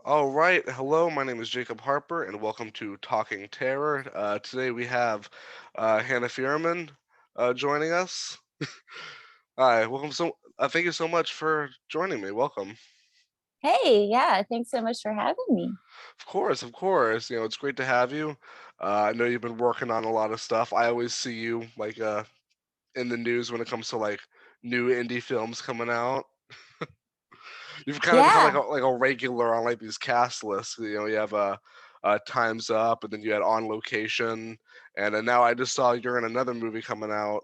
All right. Hello, my name is Jacob Harper, and welcome to Talking Terror. Today we have Hannah Fierman joining us. Hi, welcome. Thank you so much for joining me. Welcome. Hey, yeah, thanks so much for having me. Of course, of course. It's great to have you. I know you've been working on a lot of stuff. I always see you in the news when it comes to new indie films coming out. You've kind of become Yeah, like a regular on like these cast lists. You have Times Up, and then you had On Location, and then now I just saw you're in another movie coming out,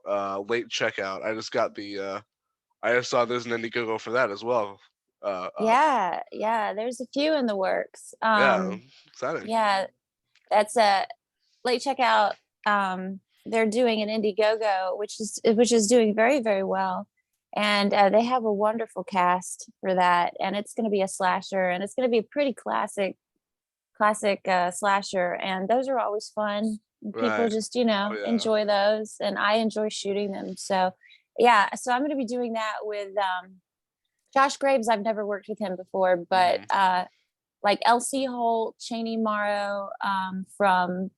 Late Checkout. I just saw there's an Indiegogo for that as well. Up. yeah, there's a few in the works. Yeah, exciting. Yeah, that's a late checkout. They're doing an Indiegogo, which is doing very, very well. And they have a wonderful cast for that. And it's going to be a slasher, and it's going to be a pretty classic slasher. And those are always fun. People Right. just, Oh yeah. enjoy those, and I enjoy shooting them. So, yeah, so I'm going to be doing that with Josh Graves. I've never worked with him before, but Hmm. like Elsie Holt, Cheney Morrow from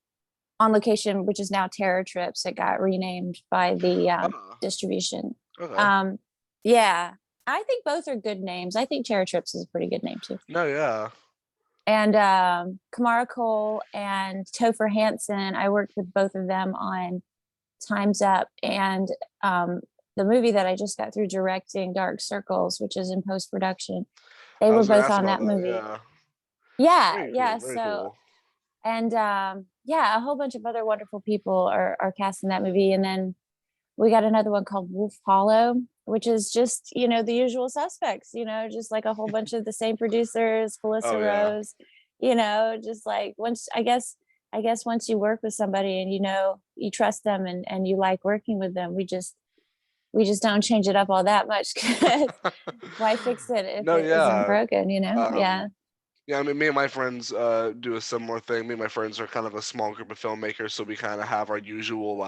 On Location, which is now Terror Trips. It got renamed by the Oh, distribution. okay. Um, yeah, I think both are good names. I think Terror Trips is a pretty good name too. No, yeah. And Kamara Cole and Topher Hansen, I worked with both of them on Time's Up and the movie that I just got through directing, Dark Circles, which is in post production. They I were was gonna both ask on about that that. movie. Yeah. Yeah, Very yeah. cool. Very So cool. and yeah, a whole bunch of other wonderful people are cast in that movie. And then we got another one called Wolf Hollow, which is just, the usual suspects, just like a whole bunch of the same producers, Oh Felissa yeah. Rose, just like once I guess once you work with somebody and you trust them and you like working with them, we just don't change it up all that much because why fix it if No, it isn't yeah. broken? Um, Yeah. Yeah, I mean, me and my friends do a similar thing. Me and my friends are kind of a small group of filmmakers, so we kind of have our usual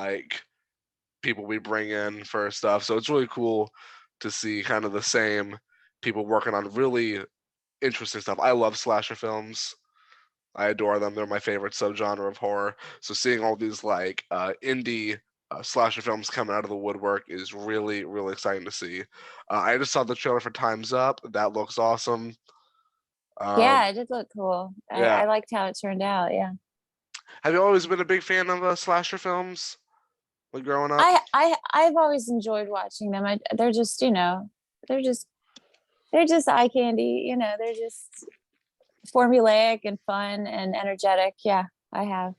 people we bring in for stuff. So it's really cool to see kind of the same people working on really interesting stuff. I love slasher films. I adore them. They're my favorite subgenre of horror. So seeing all these indie slasher films coming out of the woodwork is really really exciting to see. I just saw the trailer for Time's Up. That looks awesome. Yeah, Um, it did look cool. I, yeah, I liked how it turned out. Yeah. have you always been a big fan of slasher films, like growing up? I've always enjoyed watching them. They're just, they're just they're just eye candy, they're just formulaic and fun and energetic. Yeah, I have.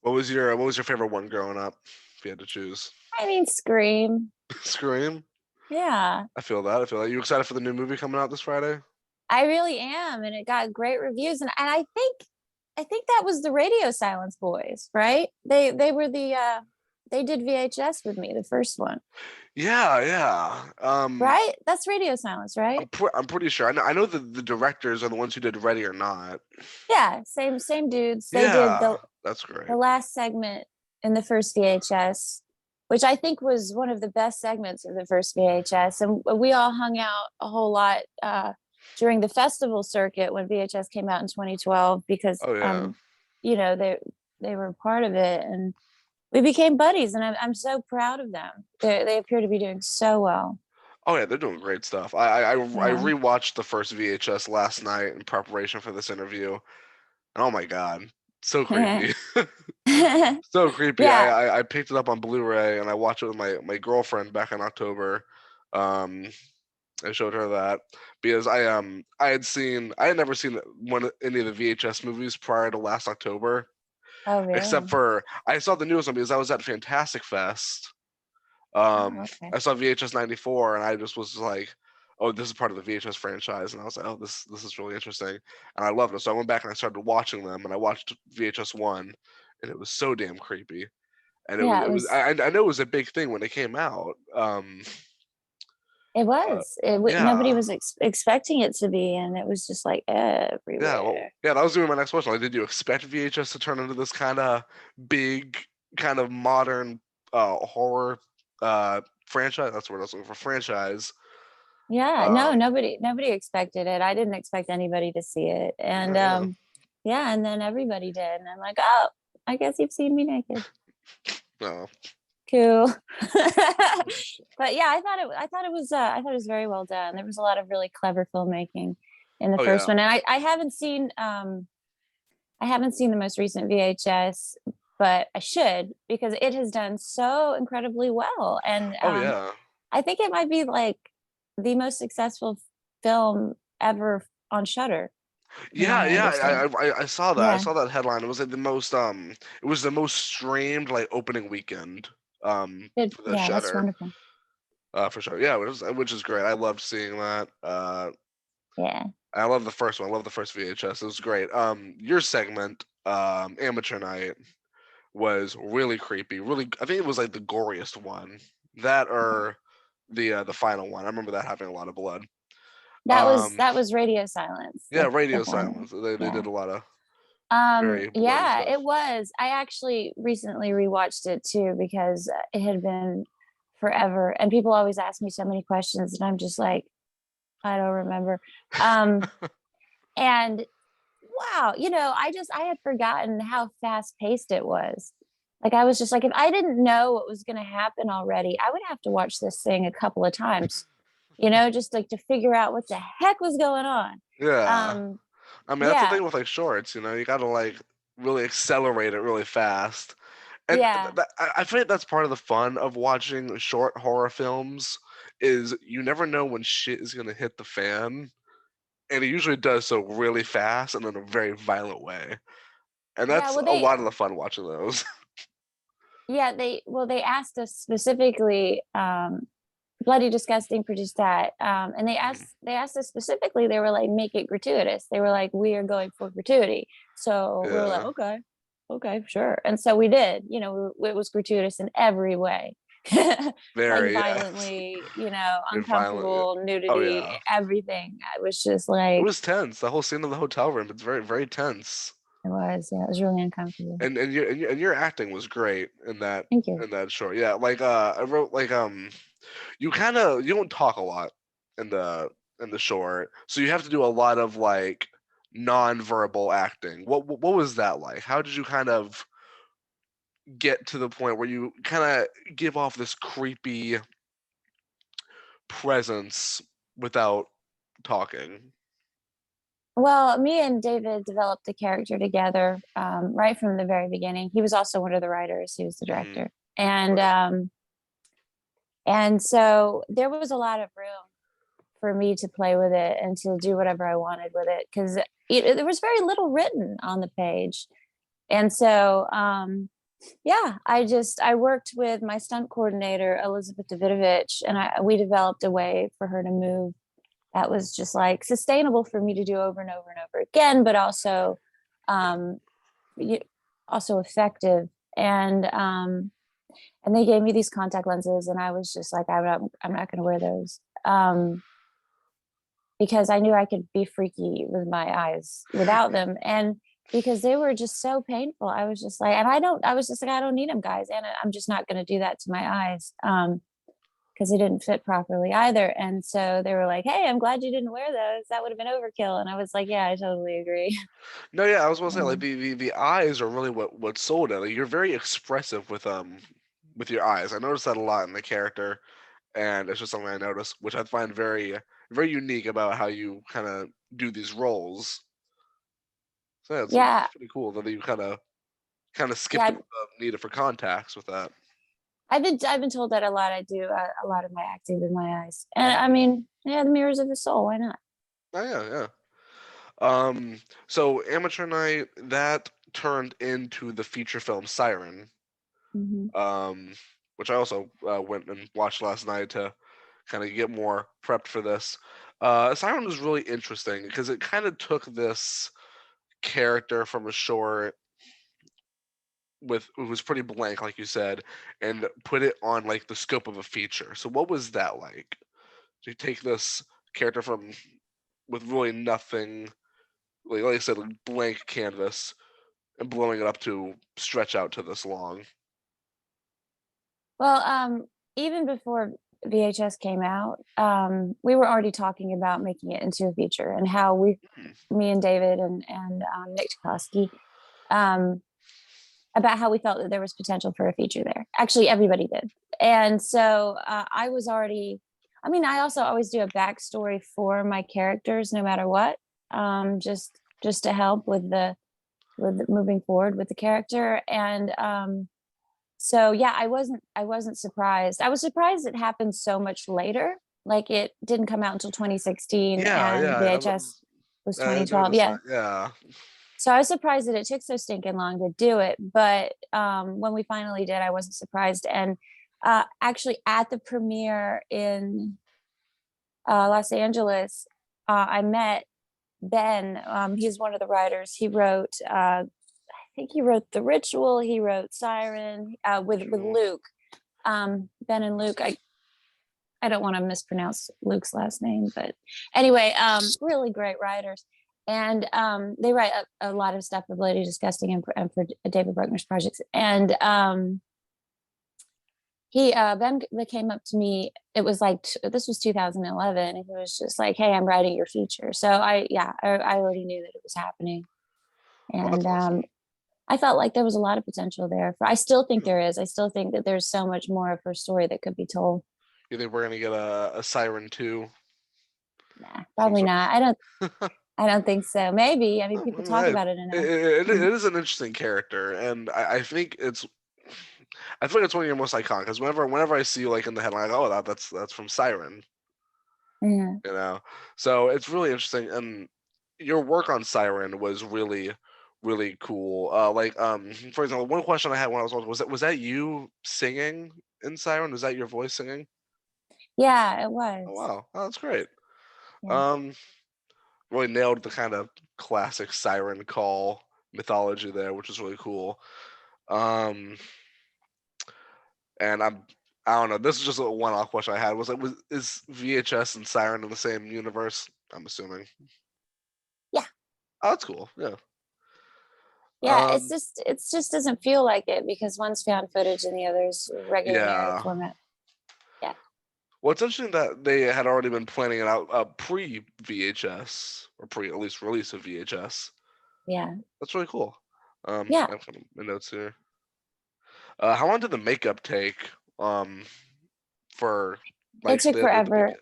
What was your favorite one growing up? If you had to choose, I mean, Scream. Scream. Yeah, I feel that. I feel that. You excited for the new movie coming out this Friday? I really am, and it got great reviews. And I think that was the Radio Silence Boys, right? They were they did VHS with me, the first one, Yeah, yeah. right? That's Radio Silence, right? I'm pretty sure. I know the directors are the ones who did Ready or Not. Yeah, same dudes. They did Yeah, the that's the great. last segment in the first VHS, which I think was one of the best segments of the first VHS. And we all hung out a whole lot during the festival circuit when VHS came out in 2012 because, Oh yeah. they were part of it, and we became buddies. And I'm so proud of them. They appear to be doing so well. Oh yeah, they're doing great stuff. I Yeah. rewatched the first VHS last night in preparation for this interview, and oh my god, so creepy. So creepy. Yeah. I picked it up on Blu-ray and I watched it with my girlfriend back in October. Um, I showed her that because I had never seen any of the VHS movies prior to last October, Oh, except really? for I saw the newest one because I was at Fantastic Fest. Oh, okay. I saw VHS 94 and I just was like, oh, this is part of the VHS franchise, and I was like, oh, this is really interesting, and I loved it. So I went back and I started watching them, and I watched VHS one, and it was so damn creepy. And Yeah, it it was was. I know it was a big thing when it came out. It Uh, was. Nobody yeah, was expecting it to be, and it was just like yeah, well, everywhere. yeah. That was gonna be my next question. Like, did you expect VHS to turn into this kind of big, kind of modern horror franchise? That's what I was looking for. Franchise. Yeah, no, Um, nobody expected it. I didn't expect anybody to see it. And yeah, yeah, and then everybody did. And I'm like, "Oh, I guess you've seen me naked." no. Cool. But yeah, I thought it was very well done. There was a lot of really clever filmmaking in the Oh first yeah. one. And I haven't seen the most recent VHS, but I should because it has done so incredibly well. And Oh yeah. I think it might be like the most successful film ever on Shutter, from what Yeah, I yeah, understand. I saw that. I Yeah, saw that headline. It was like it was the most streamed like opening weekend good. for the Yeah, that's Shutter. wonderful. For sure. Yeah, which is great. I loved seeing that. Yeah. I love the first one. I love the first VHS. It was great. Your segment, Amateur Night, was really creepy. Really, I think it was like the goriest one. That or the final one. I remember that having a lot of blood. Um, That was Radio Silence, yeah, the Radio final. Silence. They Yeah. did a lot of very bloody Yeah, stuff. it was. I actually recently rewatched it too because it had been forever and people always ask me so many questions and I'm just like, I don't remember. Um, and wow, I had forgotten how fast paced it was. Like I was just like, if I didn't know what was going to happen already, I would have to watch this thing a couple of times, just like to figure out what the heck was going on. Yeah. Um, I mean, that's the yeah, thing with like shorts, you gotta like really accelerate it really fast. And yeah, I feel like that's part of the fun of watching short horror films is you never know when shit is gonna hit the fan, and it usually does so really fast and in a very violent way. And yeah. that's Well, a lot of the fun watching those. they asked us specifically. Bloody Disgusting produced that, and they asked us specifically. They were like, make it gratuitous. They were like, we are going for gratuity. So we were like, Yeah, okay, okay, sure. And so we did. It was gratuitous in every way, like very yes, violently, and violent. uncomfortable, Oh nudity, yeah, everything. I was just it like, was tense. The whole scene in the hotel room. It's very very tense. it was really uncomfortable. And your acting was great Thank you. in that short. Yeah, like I wrote like you don't talk a lot in the short, so you have to do a lot of like non-verbal acting. What was that like? How did you kind of get to the point where you kind of give off this creepy presence without talking? Well, me and David developed the character together right from the very beginning. He was also one of the writers. He was the Hmm. director, and so there was a lot of room for me to play with it and to do whatever I wanted with it because there was very little written on the page, and so yeah, I worked with my stunt coordinator Elizabeth Davidovich, and we developed a way for her to move that was just like sustainable for me to do over and over and over again, but also um, also effective. And they gave me these contact lenses, and I was just like, I'm not going to wear those because I knew I could be freaky with my eyes without them, and because they were just so painful, I was just like, and I was just like, I don't need them, guys, and I'm just not going to do that to my eyes. Because it didn't fit properly either. And so they were like, "Hey, I'm glad you didn't wear those. That would have been overkill." And I was like, "Yeah, I totally agree." No, yeah, I was gonna say Yeah, like the eyes are really what sold it. Like, you're very expressive with your eyes. I noticed that a lot in the character, and it's just something I noticed, which I find very very unique about how you kind of do these roles. So yeah, it's yeah, pretty cool that you kind of skipped yeah. over the need for contacts with that. I've been told that a lot. I do a lot of my acting with my eyes, and I mean, yeah, the mirrors of the soul. Why not? Oh yeah, yeah. So Amateur Night that turned into the feature film Siren, Hmm. um, which I also went and watched last night to kind of get more prepped for this. Siren was really interesting because it kind of took this character from a short with who was pretty blank, like you said, and put it on like the scope of a feature. So what was that like? To take this character from with really nothing, like I said, like blank canvas, and blowing it up to stretch out to this long. Well, even before. VHS came out, we were already talking about making it into a feature, and how Hmm. me and David and Nick Tukoski, um, about how we felt that there was potential for a feature there. Actually, everybody did. And so I was already, I mean, I also always do a backstory for my characters, no matter what, just to help with moving forward with the character. And so yeah, I wasn't surprised. I was surprised it happened so much later. Like it didn't come out until 2016, Yeah, and yeah. VHS was I 2012. noticed Yeah. that. Yeah. So I was surprised that it took so stinking long to do it. But when we finally did, I wasn't surprised. And actually, at the premiere in Los Angeles, I met Ben. He's one of the writers. He wrote, I think he wrote The Ritual. He wrote Siren with Sure. Luke. Ben and Luke. I don't want to mispronounce Luke's last name, but anyway, really great writers. And they write a lot of stuff for Bloody Disgusting and for David Bruckner's projects. And he Ben came up to me. It was like this was 2011, and he was just like, "Hey, I'm writing your feature." So I already knew that it was happening, Well, and that's awesome. I felt like there was a lot of potential there. I still think Hmm. there is. I still think that there's so much more of her story that could be told. You think we're gonna get a Siren 2? Nah, Some probably sort. not. I don't think so. Maybe. I mean, Oh, I people mean, talk hey, about it it enough. is an interesting character, and I think it's. I feel like it's one of your most iconic because whenever I see you like in the headline, like, oh, that's from Siren, Yeah. you know. So it's really interesting, and your work on Siren was really cool. For example, one question I had when I was watching was that you singing in Siren? Was that your voice singing? Yeah, it Oh was. wow, oh, that's great. Yeah. Um, really nailed the kind of classic Siren call mythology there, which is really cool. Um, and I don't know. This is just a one-off question I had. Is VHS and Siren in the same universe? I'm assuming. Yeah. Oh, that's cool. Yeah. Yeah. Um, It's just doesn't feel like it because one's found footage and the other's regular narrative yeah. format. Yeah. Well, it's interesting that they had already been planning it out pre VHS or pre at least release of VHS. Yeah. That's really cool. Yeah. I have some notes here. How long did the makeup take? For It like took the big, forever.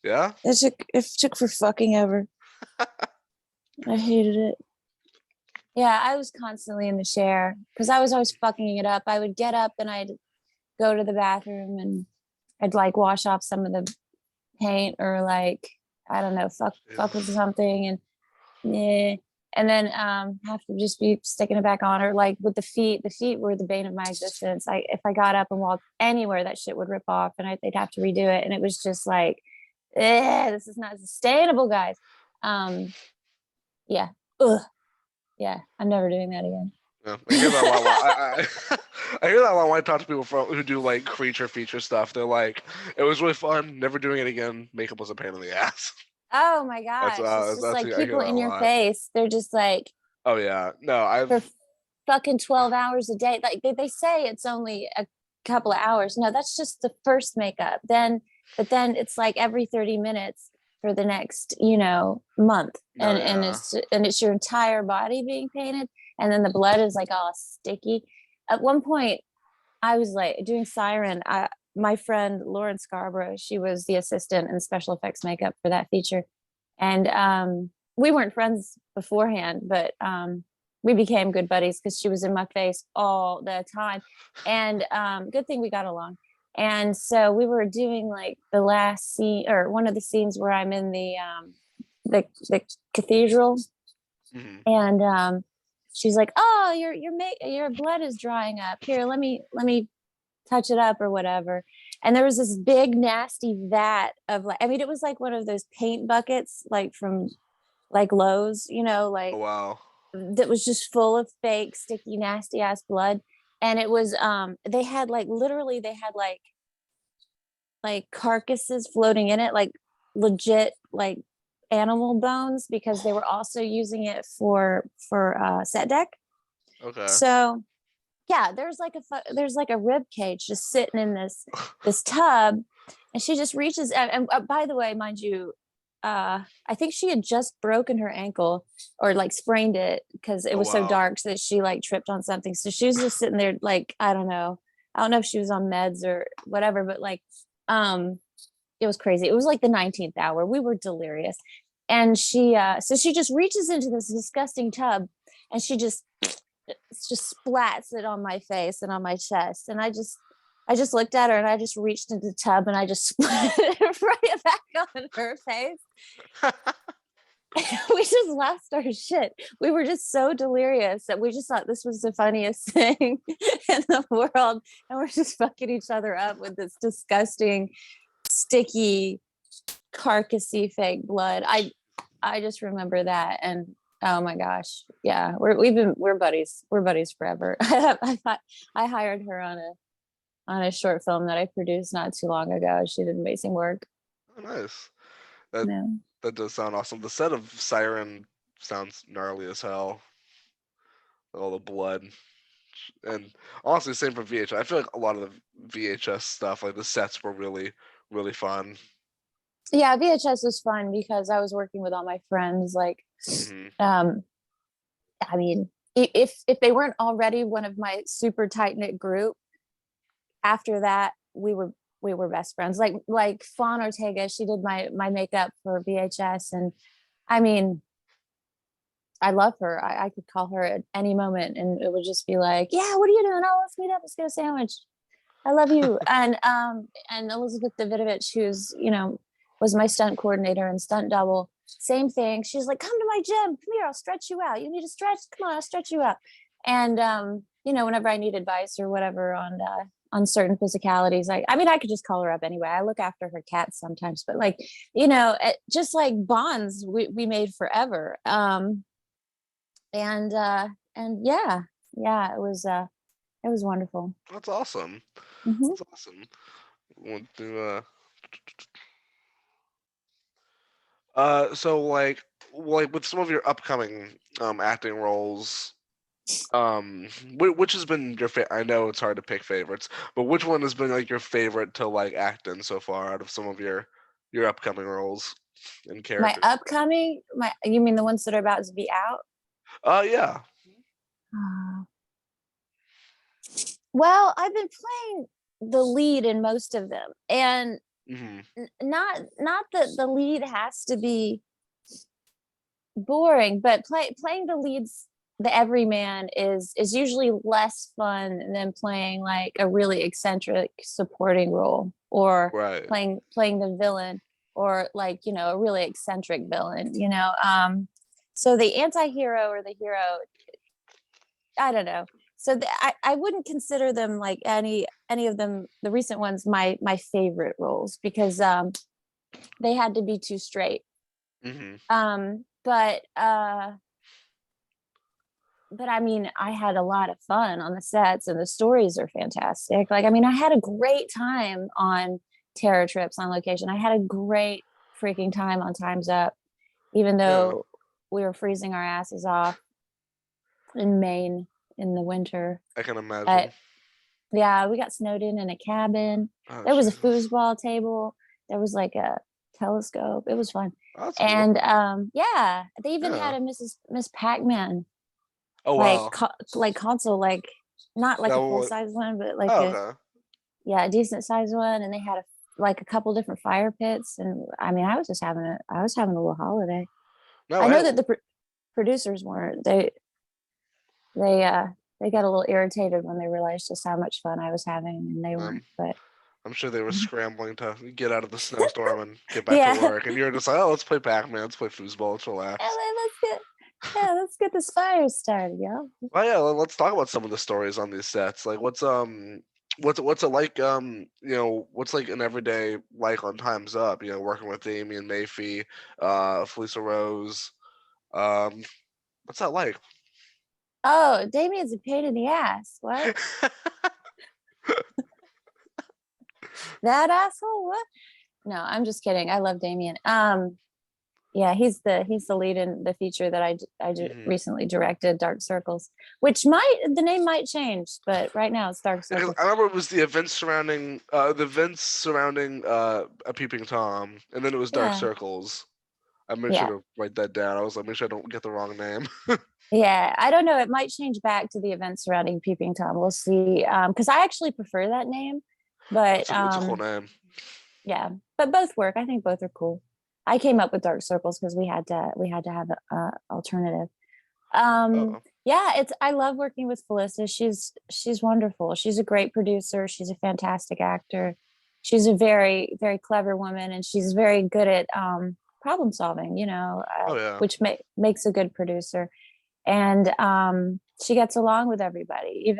yeah. It took for fucking ever. I hated it. Yeah, I was constantly in the chair because I was always fucking it up. I would get up and I'd go to the bathroom and I'd like wash off some of the paint or like I don't know, fuck with something and yeah. And then have to just be sticking it back on or like with the feet were the bane of my existence. If I got up and walked anywhere, that shit would rip off and they'd have to redo it. And it was just like, this is not sustainable, guys. Um, yeah. Ugh. Yeah. I'm never doing that again. Yeah, I hear that a lot. I hear that a lot when I talk to people who do like creature feature stuff. They're like, it was really fun, never doing it again. Makeup was a pain in the ass. Oh my gosh. It's just like I hear people that a in your lot. face. They're just like Oh yeah, no, for I've fucking 12 hours a day. Like they say it's only a couple of hours. No, that's just the first makeup. But then it's like every 30 minutes for the next, month. no, And yeah. it's your entire body being painted. And then the blood is like all sticky. At one point, I was like doing Siren. My friend Lauren Scarborough, she was the assistant in special effects makeup for that feature. And we weren't friends beforehand, but we became good buddies because she was in my face all the time. And good thing we got along. And so we were doing like the last scene or one of the scenes where I'm in the cathedral, Mhm. and she's like, "Oh, your blood is drying up. Here, let me touch it up or whatever." And there was this big nasty vat of like, I mean, it was like one of those paint buckets, like from like Lowe's, Oh like wow. that was just full of fake, sticky, nasty ass blood. And it was they had like literally they had like carcasses floating in it, like legit like animal bones because they were also using it for set deck. Okay. So yeah, there's like a rib cage just sitting in this tub, and she just reaches and by the way, mind you, I think she had just broken her ankle or like sprained it because it Oh was so wow. dark that she like tripped on something. So she was just sitting there like, I don't know if she was on meds or whatever, but like um it was crazy. It was like the 19th hour. We were delirious. And so she just reaches into this disgusting tub and she just splats it on my face and on my chest. And I just looked at her and I just reached into the tub and I just splat it right back on her face. We just lost our shit. We were just so delirious that we just thought this was the funniest thing in the world. And we're just fucking each other up with this disgusting, sticky, carcassy fake blood. I just remember that. And oh my gosh. Yeah. We're buddies. We're buddies forever. I hired her on a short film that I produced not too long ago. She did amazing work. Oh, nice. That Yeah. that does sound awesome. The set of Siren sounds gnarly as hell. All the blood. And honestly, same for VHS. I feel like a lot of the VHS stuff, like the sets were really, really fun. Yeah, VHS was fun because I was working with all my friends. Like, Hmm. um, I mean, if they weren't already one of my super tight knit group, after that we were best friends. Like Fawn Ortega, she did my makeup for VHS, and I mean, I love her. I could call her at any moment, and it would just be like, "Yeah, what are you doing? Oh, let's meet up. Let's get a sandwich. I love you." And Elizabeth Davidovich, who's was my stunt coordinator and stunt double. Same thing. She's like, "Come to my gym. Come here. I'll stretch you out. You need to stretch. Come on, I'll stretch you out." And whenever I need advice or whatever on certain physicalities, I mean, I could just call her up anyway. I look after her cats sometimes, but like, just like bonds we made forever. And yeah, it was wonderful. That's awesome. Hmm. That's awesome. Want to, so like with some of your upcoming acting roles, which has been your favorite? I know it's hard to pick favorites, but which one has been like your favorite to like act in so far out of some of your upcoming roles and My characters? upcoming, my you mean the ones that are about to be out? Yeah. Uh, well, I've been playing the lead in most of them, and Hmm. not that the lead has to be boring, but playing the leads, the everyman is usually less fun than playing like a really eccentric supporting role, or Right. playing the villain, or like a really eccentric villain. So the anti-hero or the hero, I don't know. So I wouldn't consider them like any of them, the recent ones, my favorite roles, because they had to be too straight. Hmm. But I mean, I had a lot of fun on the sets, and the stories are fantastic. Like, I mean, I had a great time on Terror Trips on location. I had a great freaking time on Time's Up, even Yeah, though we were freezing our asses off in Maine in the winter. I can But imagine. yeah, we got snowed in a cabin. Oh There was a Jesus. foosball table. There was like a telescope. It was fun. Oh, that's cool. And yeah, they even had Yeah. a Miss Pac-Man Oh like wow. like console, like not like That a full was. size one, but like Oh, a okay. yeah, a decent size one. And they had like a couple different fire pits, and I mean, I was having a little holiday. No, I know hey. that the producers weren't. They uh they got a little irritated when they realized just how much fun I was having, and they weren't. Um, But I'm sure they were scrambling to get out of the snowstorm and get back to yeah, work, and you're just like, oh, let's play Pac-Man, let's play foosball, let's relax. let's get this fire started, y'all. Well, yeah, let's talk about some of the stories on these sets. Like, what's it like? What's like an everyday like on Times Up? Working with Damien Mayfie, Felisa Rose. Um, what's that like? Oh, Damien's a pain in the ass. What? That asshole? What? No, I'm just kidding. I love Damien. Yeah, he's the lead in the feature that I Hmm. recently directed, Dark Circles, which might the name might change, but right now it's Dark Because I Circles. remember it was the events surrounding a Peeping Tom, and then it was Dark Yeah, Circles. I made sure yeah, to write that down. I was like, make sure I don't get the wrong name. yeah. I don't know. It might change back to the events surrounding Peeping Tom. We'll see. Because I actually prefer that name, but It's a cool name. yeah, but both work. I think both are cool. I came up with Dark Circles because we had to have a alternative. Oh, Yeah, it's I love working with Felissa. She's wonderful. She's a great producer. She's a fantastic actor. She's a very very clever woman, and she's very good at problem solving. oh yeah. Which makes a good producer. And she gets along with everybody,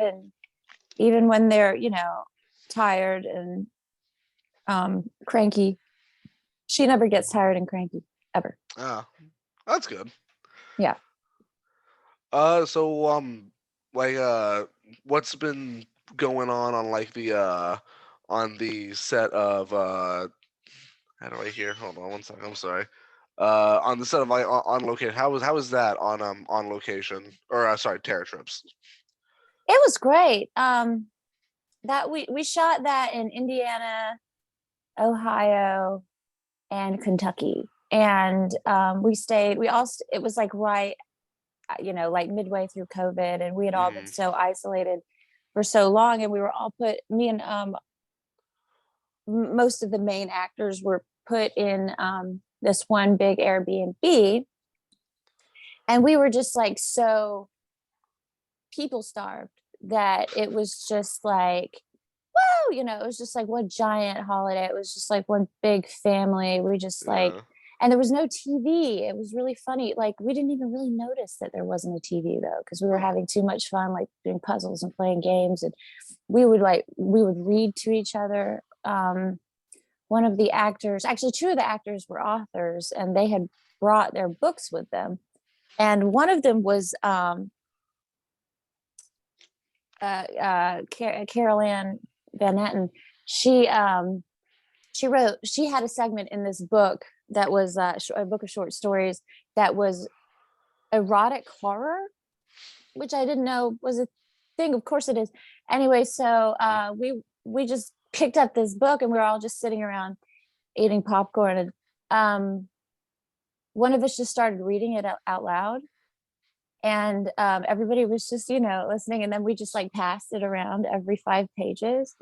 even when they're tired and cranky. She never gets tired and cranky ever. Ah, that's good. Yeah. So like what's been going on like the on the set of how do I hear? Hold on one second. I'm sorry. On the set of like on location. How was that on location or sorry, Terror Trips? It was great. That we shot that in Indiana, Ohio, and Kentucky. And it was like right, like midway through COVID, and we had all been Mm, so isolated for so long, and we were all me and most of the main actors were put in this one big Airbnb, and we were just like so people starved that it was just like, whoa, it was just like one giant holiday. It was just like one big family. We just like, yeah. and there was no TV. It was really funny. Like we didn't even really notice that there wasn't a TV though, because we were Oh. having too much fun, like doing puzzles and playing games. And we would read to each other. One of the actors, actually, two of the actors were authors, and they had brought their books with them. And one of them was Carol Ann Van Etten. She she had a segment in this book that was a book of short stories that was erotic horror, which I didn't know was a thing. Of course it is. Anyway, so we just picked up this book, and we were all just sitting around eating popcorn, and one of us just started reading it out loud, and everybody was just listening, and then we just like passed it around every 5 pages,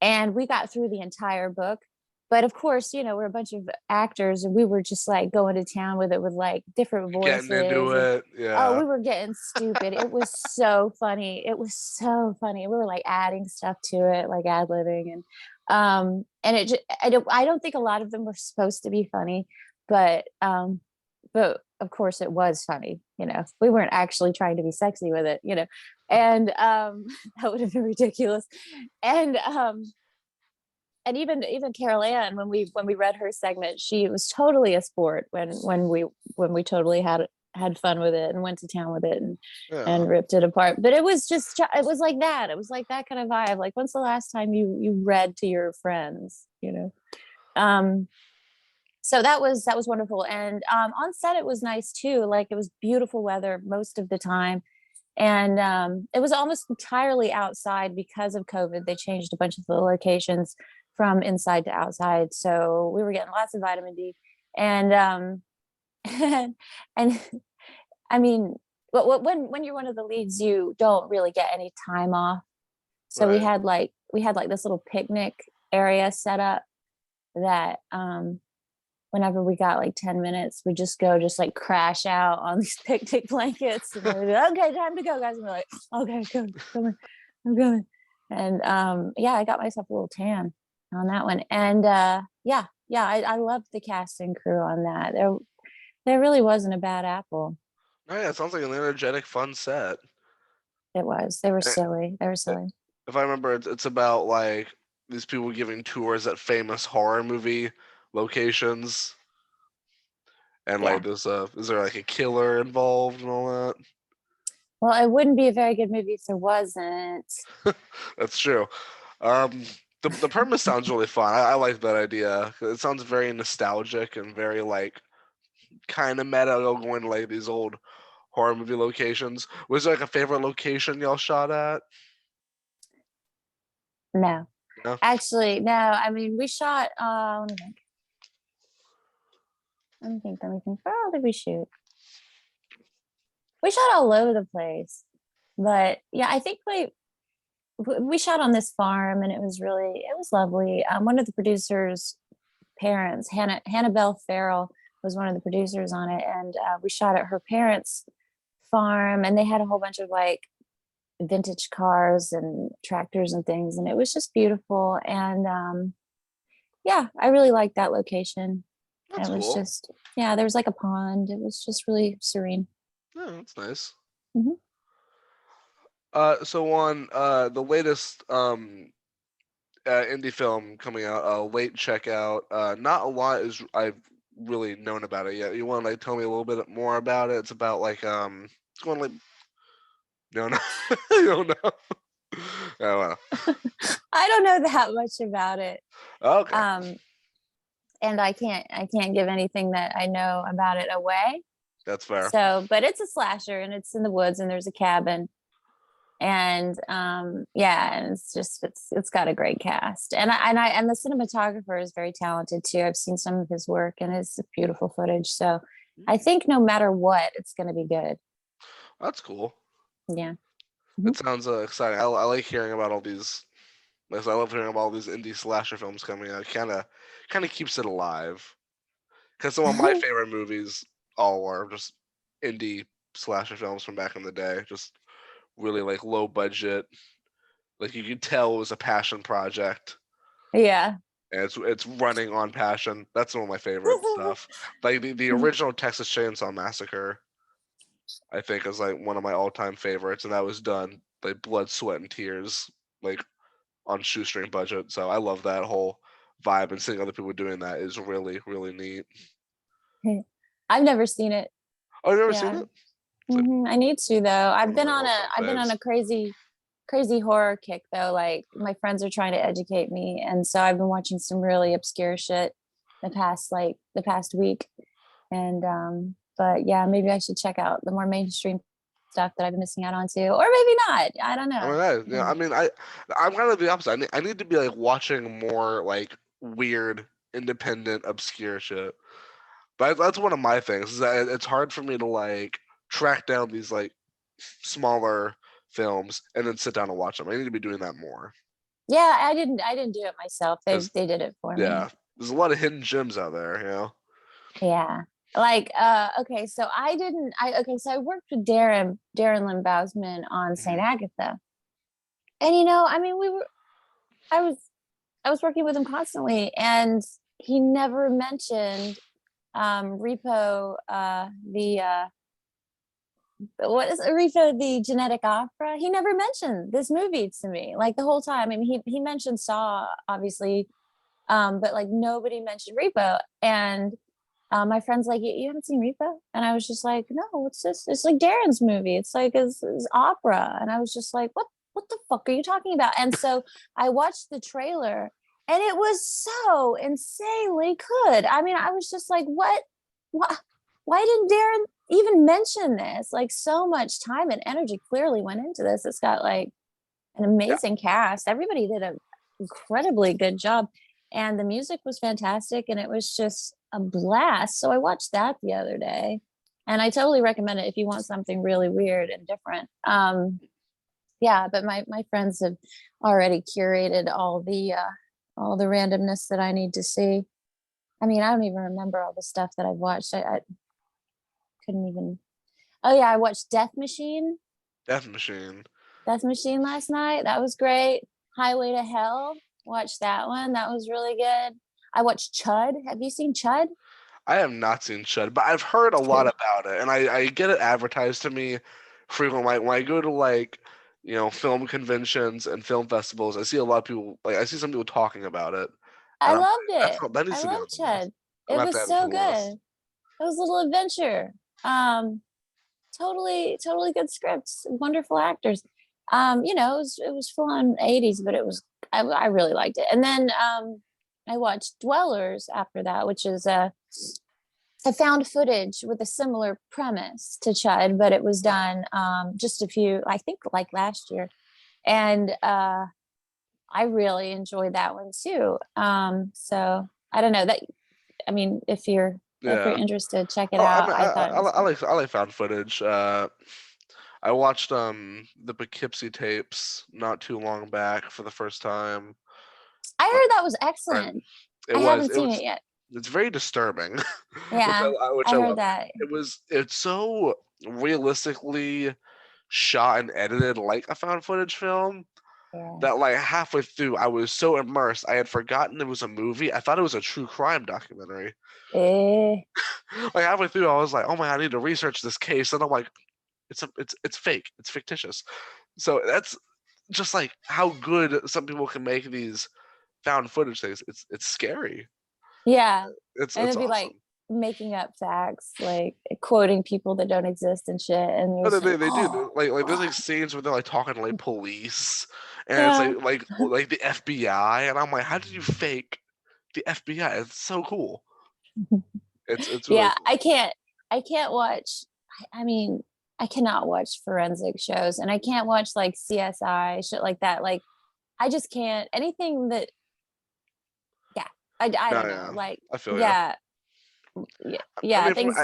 and we got through the entire book. But of course, we're a bunch of actors, and we were just like going to town with it with like different Getting into voices. And it, oh, we yeah. were getting stupid. It was so funny. It was so funny. We were like adding stuff to it, like ad-libbing. And it just, I don't think a lot of them were supposed to be funny, but of course it was funny. We weren't actually trying to be sexy with it. And that would have been ridiculous. And even Carol Ann, when we read her segment, she was totally a sport when we totally had fun with it and went to town with it, Yeah. and ripped it apart. But it was like that. It was like that kind of vibe. Like, when's the last time you read to your friends? Um, so that was wonderful. And on set it was nice too. Like, it was beautiful weather most of the time. And it was almost entirely outside because of COVID. They changed a bunch of the locations from inside to outside, so we were getting lots of vitamin D. And and I mean, when you're one of the leads, you don't really get any time off. So Right. we had like this little picnic area set up that whenever we got like 10 minutes, we just go just like crash out on these picnic blankets, and we're like, okay, time to go, guys. And we're like, okay, go, come on, I'm going. And yeah, I got myself a little tan on that one. And yeah, I loved the cast and crew on that. There really wasn't a bad apple. Oh yeah, it sounds like an energetic, fun set. It was. They were Eh, silly. They were eh, silly. If I remember, it's about like these people giving tours at famous horror movie locations, and like Yeah. there's is there like a killer involved and all Well, it wouldn't be a very good movie if there wasn't. that? That's true. Um, the premise sounds really fun. I like that idea. It sounds very nostalgic and very like kind of meta, going to like these old horror movie locations. Was there like a favorite location y'all shot at? No, No? actually, no. I mean, we shot. Let me think. Let me think. Where all did we shoot? We shot all over the place, but yeah, I think we shot on this farm, and it was lovely. One of the producers' parents, Hannah Bell Farrell, was one of the producers on it, and we shot at her parents' farm, and they had a whole bunch of like vintage cars and tractors and things, and it was just beautiful. And yeah, I really liked that location. That's It was cool. just, yeah, there was like a pond. It was just really serene. Yeah, that's nice. Mhm. So on the latest indie film coming out, late checkout. Not a lot is I've really known about it yet. You want to like tell me a little bit more about it? It's about like it's going like no no you don't know. Oh well. I don't know that much about it. Okay, Um, and I can't give anything that I know about it away. that's fair. So, but it's a slasher and it's in the woods and there's a cabin. And yeah, and it's got a great cast. And the cinematographer is very talented too. I've seen some of his work and it's beautiful footage. So I think no matter what, it's gonna be good. That's cool. Yeah. It Mhm. sounds exciting. I like hearing about all these. Like, I love hearing about all these indie slasher films coming out. Kind of keeps it alive. Because some of my favorite movies all are just indie slasher films from back in the day. Just really like low budget. Like you could tell it was a passion project, Yeah. and it's running on passion. That's one of my favorite stuff. Like the original Texas Chainsaw Massacre, I think is like one of my all time favorites, and that was done like blood, sweat, and tears, like on shoestring budget. So I love that whole vibe, and seeing other people doing that is really neat. I've never seen it. Oh, you never seen Yeah. it? It's like I need to though. one of my all time I've been on faves. a crazy horror kick though. Like my friends are trying to educate me, and so I've been watching some really obscure shit the past week. And but yeah, maybe I should check out the more mainstream stuff that I've been missing out on too, or maybe not. I don't I mean, know. yeah. I mean, I'm kind of the opposite. I need to be like watching more like weird, independent, obscure shit. But that's one of my things. Is that it's hard for me to like track down these like smaller films and then sit down and watch them. I need to be doing that more. Yeah, I didn't do it myself. Because They did it for me. yeah, there's a lot of hidden gems out there. Yeah. Like okay, so I worked with Darren Lynn Bousman on St. Mhm. Agatha. And you know, I mean I was I was working with him constantly and he never mentioned Repo the what is Repo the Genetic Opera? He never mentioned this movie to me like the whole time. I mean he mentioned Saw obviously, but like nobody mentioned Repo. And my friend's like, you haven't seen Repo? And I was just like, no, what's this? It's like Darren's movie. It's like his opera. And I was just like, what the fuck are you talking about? And so I watched the trailer and it was so insanely good. I mean, I was just like, what, why didn't Darren even mention this? Like so much time and energy clearly went into this. It's got like an Yeah, amazing cast. Everybody did an incredibly good job. And the music was fantastic and it was just a blast. So I watched that the other day. And I totally recommend it if you want something really weird and different. Yeah, but my friends have already curated all the randomness that I need to see. I mean, I don't even remember all the stuff that I've watched. I couldn't even. Oh yeah, I watched Death Machine. Death Machine last night. That was great. Highway to Hell. Watched that one. That was really good. I watched Chud. Have you seen Chud? I have not seen Shud, but I've heard a lot about it, and I get it advertised to me frequently. Like when I go to like film conventions and film festivals, I see a lot of people like I see some people talking about it, I and I'm loved like, it. that needs I to be on loved the list. Chud. I'm It gonna have to was add it to so the list. good. It was a little adventure. Totally good scripts. Wonderful actors. It was full on 80s, but I really liked it. And then I watched Dwellers after that, which is a found footage with a similar premise to Chud, but it was done just a few, I think, like last year, and I really enjoyed that one too. So I don't know that. I mean, if you're Yeah. interested, check it Oh, I out. mean, I thought it was good. I like found footage. I watched the Poughkeepsie tapes not too long back for the first time. I My heard that was friend, excellent. it I was haven't it seen it was yet. it's very disturbing, Yeah, which I I heard love. that. It's so realistically shot and edited like a found footage film Yeah. that like halfway through I was so immersed I had forgotten it was a movie. I thought it was a true crime documentary. Eh, Like halfway through I was like, oh my God, I need to research this case, and I'm like, it's fake, it's fictitious. So that's just like how good some people can make these found footage things. It's scary. yeah, and It's it'd be like awesome. making up facts, like quoting people that don't exist and shit. And you're No, just like, they do. oh, Like there's like scenes where they're like talking to like police, and it's yeah. like the FBI, and I'm like, how did you fake the FBI? It's so cool. It's really Yeah, cool. I can't watch. I mean, I cannot watch forensic shows, and I can't watch like CSI shit like that. Like, I just can't. Anything that, yeah, I No, don't know. yeah, Like, I feel you. yeah, yeah, I yeah. mean, Things.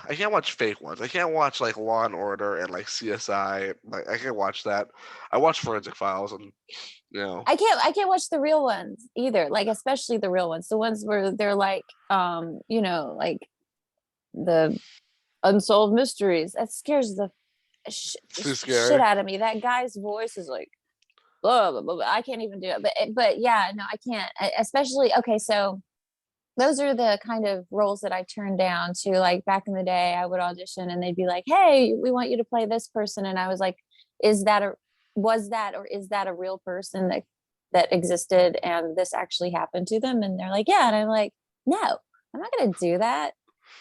I can't watch fake ones. I can't watch like Law and Order and like CSI. Like I can't watch that. I watch Forensic Files, and you know, I can't watch the real ones either. Like, especially the real ones, the ones where they're like, like the unsolved mysteries. That scares the it's too shit scary. out of me. That guy's voice is like blah, blah, blah, blah. I can't even do it. But yeah, no, I can't. Especially okay, so those are the kind of roles that I turned down to. Like back in the day, I would audition and they'd be like, "Hey, we want you to play this person," and I was like, "Is that a was that or is that a real person that existed and this actually happened to them?" And they're like, "Yeah," and I'm like, "No, I'm not going to do that."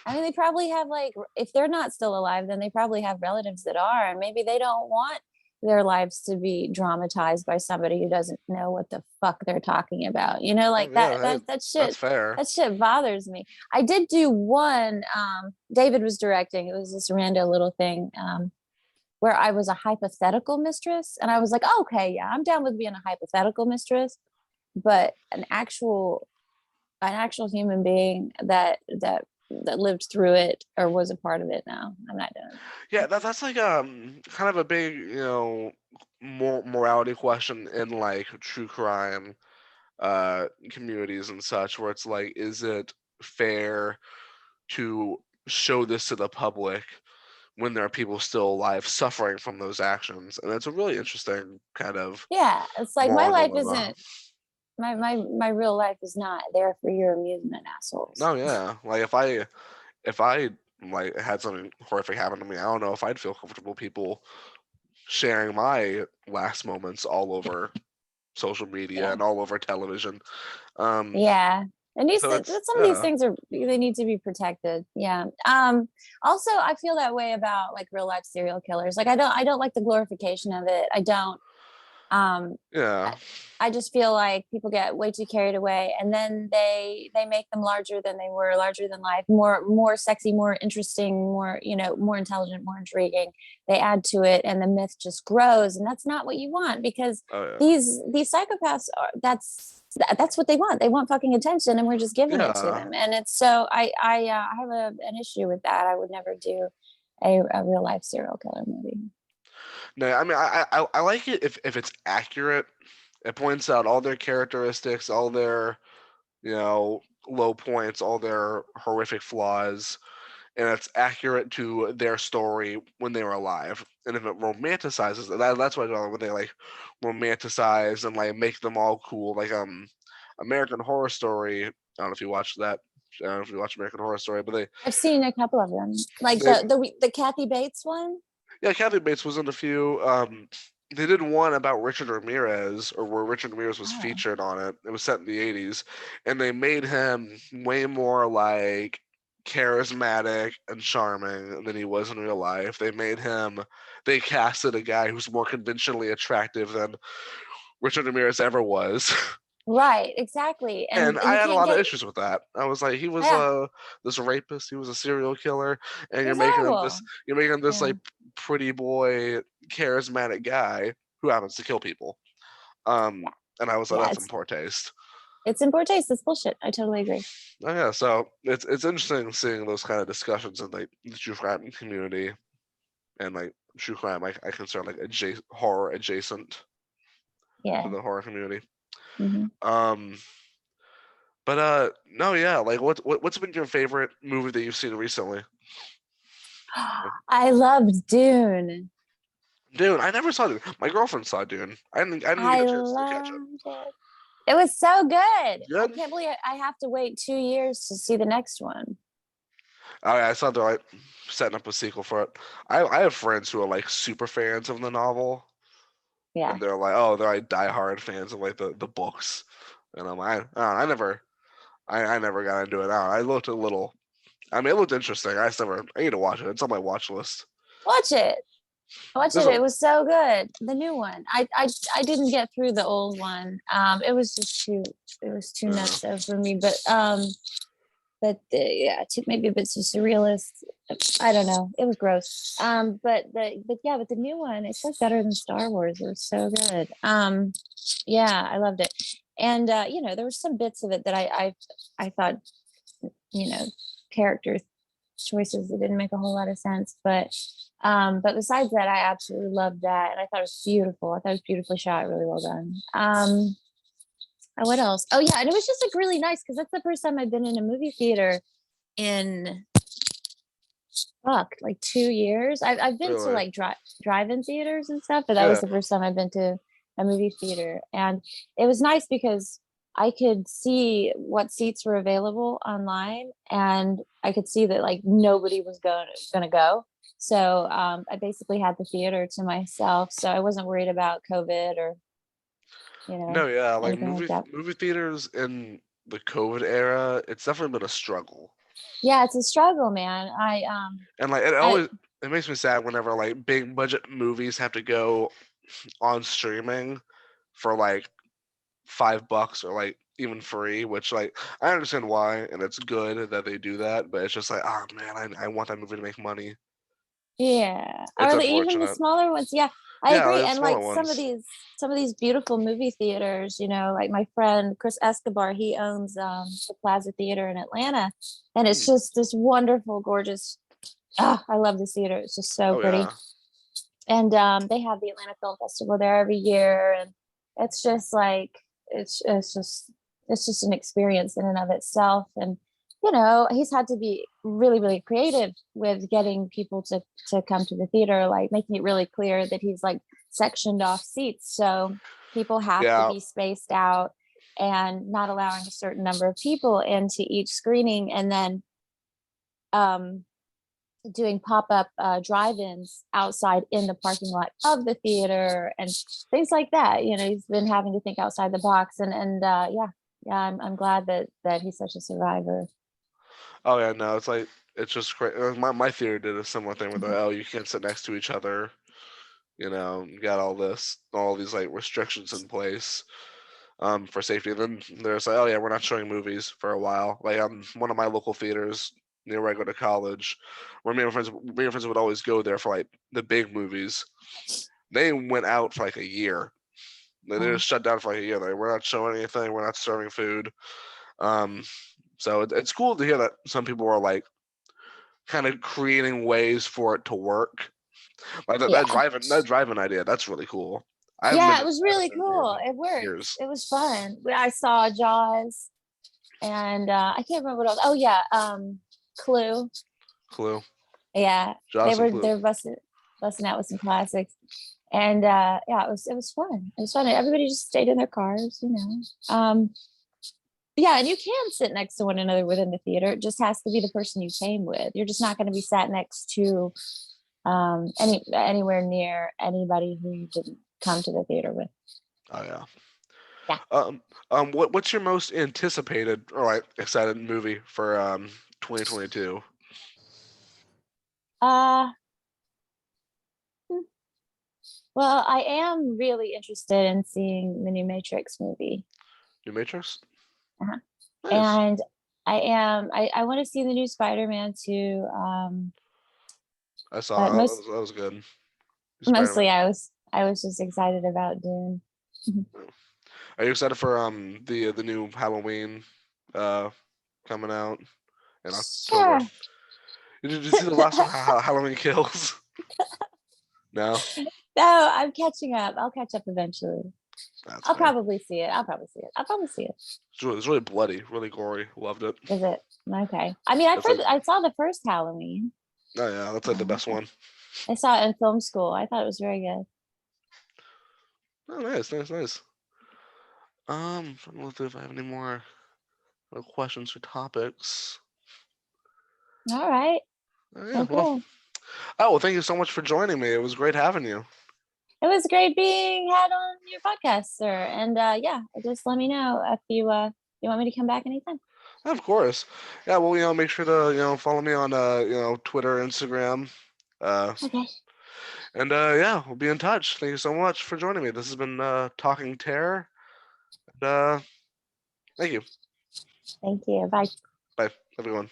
I mean, they probably have like, if they're not still alive, then they probably have relatives that are, and maybe they don't want their lives to be dramatized by somebody who doesn't know what the fuck they're talking about. You know, like Yeah, hey, that's shit, fair. that shit bothers me. I did do one, David was directing. It was this random little thing, where I was a hypothetical mistress. And I was like, oh, okay, yeah, I'm down with being a hypothetical mistress, but an actual human being that lived through it or was a part of it. No, I'm not doing that. Yeah, that's like kind of a big morality question in like true crime communities and such, where it's like, is it fair to show this to the public when there are people still alive suffering from those actions? And it's a really interesting kind of Yeah, it's like my moral life dilemma. isn't my real life is not there for your amusement, assholes. No, yeah, like if I like had something horrific happen to me, I don't know if I'd feel comfortable people sharing my last moments all over social media Yeah, and all over television. Um, yeah. And so it's some of these yeah, things are they need to be protected. Yeah. Also, I feel that way about like real life serial killers. Like I don't like the glorification of it. I don't. Um, I, yeah, I just feel like people get way too carried away, and then they make them larger than they were, larger than life, more sexy, more interesting, more more intelligent, more intriguing. They add to it, and the myth just grows, and that's not what you want because oh yeah, these psychopaths are that's what they want. They want fucking attention, and we're just giving it to yeah. them. And it's so I have an issue with that. I would never do a real life serial killer movie. No, I mean I like it if it's accurate. It points out all their characteristics, all their low points, all their horrific flaws, and it's accurate to their story when they were alive. And if it romanticizes that's what I do when they like romanticize and like make them all cool, like American Horror Story. I don't know if you watched that. I don't know if you watch American Horror Story, but I've seen a couple of them, like they the Kathy Bates one. yeah, Kathy Bates was in a few. They did one about Richard Ramirez, or where Richard Ramirez was Oh, featured on it. It was set in the '80s, and they made him way more like charismatic and charming than he was in real life. They casted a guy who's more conventionally attractive than Richard Ramirez ever was. Right, exactly. And And I you had a can't lot of get, issues with that. I was like, he was yeah, this rapist, he was a serial killer, and it was horrible. you're making him this Yeah. like pretty boy, charismatic guy who happens to kill people. Um, and I was like, Yeah, that's in poor taste. it's in poor taste. It's bullshit. I totally agree. Oh, yeah, so it's interesting seeing those kind of discussions in like the true crime community and like true crime. I consider like horror adjacent to Yeah. the horror community. Hmm. Um, but no, yeah, like what's been your favorite movie that you've seen recently? I loved Dune. Dune, I never saw Dune. My girlfriend saw Dune. I didn't get I a chance to catch it. loved it. It was so good. I Good. can't believe I have to wait 2 years to see the next one. Oh, yeah, I saw they're like setting up a sequel for it. I have friends who are like super fans of the novel, Yeah. and they're like diehard fans of like the books, and I'm like, I never got into it. I looked a little. I mean, it looked interesting. I need to watch it. It's on my watch list. Watch it. Watch There's it. a It was so good. The new one. I didn't get through the old one. It was just too it was too uh, nuts for me. Yeah, it took maybe a bit too surrealist. I don't know. It was gross. But the new one, it's like better than Star Wars. It was so good. Yeah, I loved it. And there were some bits of it that I thought, you know, character choices that didn't make a whole lot of sense. But besides that, I absolutely loved that. And I thought it was beautiful. I thought it was beautifully shot, really well done. What else? Oh yeah, and it was just like really nice because that's the first time I've been in a movie theater in like 2 years. I've been to really, like drive-in theaters and stuff, but that was yeah, the first time I've been to a movie theater, and it was nice because I could see what seats were available online, and I could see that like nobody was gonna go. So I basically had the theater to myself, so I wasn't worried about COVID or you know no, yeah, like anything like that. movie theaters in the COVID era, it's definitely been a struggle. Yeah, it's a struggle, man. And like I it makes me sad whenever like big budget movies have to go on streaming for like $5 or like even free, which like I understand why and it's good that they do that, but it's just like, oh man, I want that movie to make money. Yeah, It's even the unfortunate. smaller ones. Yeah, I Yeah, agree. like the And like smaller ones. some of these beautiful movie theaters, like my friend Chris Escobar, he owns the Plaza Theater in Atlanta, and it's Hmm. just this wonderful, gorgeous. I love this theater. It's just so Oh pretty. yeah. And they have the Atlanta Film Festival there every year, and it's just like it's just an experience in and of itself. And he's had to be really really creative with getting people to come to the theater, like making it really clear that he's like sectioned off seats, so people have to Yeah. be spaced out and not allowing a certain number of people into each screening, and then um doing pop-up drive-ins outside in the parking lot of the theater and things like that. He's been having to think outside the box, and yeah, I'm glad that he's such a survivor. Oh yeah, no, it's like it's just crazy. My theater did a similar thing with Mhm. oh, you can't sit next to each other. You got all these like restrictions in place for safety. And then there's like, oh yeah, we're not showing movies for a while. Like one of my local theaters near where I go to college, where me and friends would always go there for like the big movies. They went out for like a year. They Wow. just shut down for like a year. Like we're not showing anything. We're not serving food. Um, so it's cool to hear that some people are like kind of creating ways for it to work. Like Yeah, that driving idea, that's really cool. yeah, it was I haven't really been there cool. in It worked. years. It was fun. I saw Jaws, and I can't remember what else. Oh yeah, Clue. Clue, Yeah, Jocelyn Clue. they're busting out with some classics. And yeah, it was fun. It was fun. Everybody just stayed in their cars. Yeah, and you can sit next to one another within the theater. It just has to be the person you came with. You're just not going to be sat next to anywhere near anybody who you didn't come to the theater with. Oh yeah. Yeah. What's your most anticipated or like excited movie for 2022? Uh well, I am really interested in seeing the new Matrix movie. New Matrix. Uh-huh. Nice. And I want to see the new Spider-Man too. I saw But that was good. Spider-Man. mostly I was just excited about Dune. Are you excited for the new Halloween coming out in October? Sure. Did you see the last one? Halloween Kills? No, No, I'm catching up. I'll catch up eventually. that's I'll fair. probably see it. I'll probably see it. I'll probably see it. It's really bloody, really gory. Loved it. Is it? Okay. I mean, That's like, I saw the first Halloween. oh yeah, that's like the best one. I saw it in film school. I thought it was very good. Oh, nice, nice, nice. Trying to look through if I have any more questions or topics. All right. Yeah, Well, well, cool. oh, well, thank you so much for joining me. It was great having you. It was great being had on your podcast, sir. And yeah, just let me know if you want me to come back anytime. Of course. Yeah, well, make sure to, follow me on, Twitter, Instagram. Uh, Okay. and yeah, we'll be in touch. Thank you so much for joining me. This has been Talking Terror. And, thank you. Thank you. Bye. Bye. Have a good one.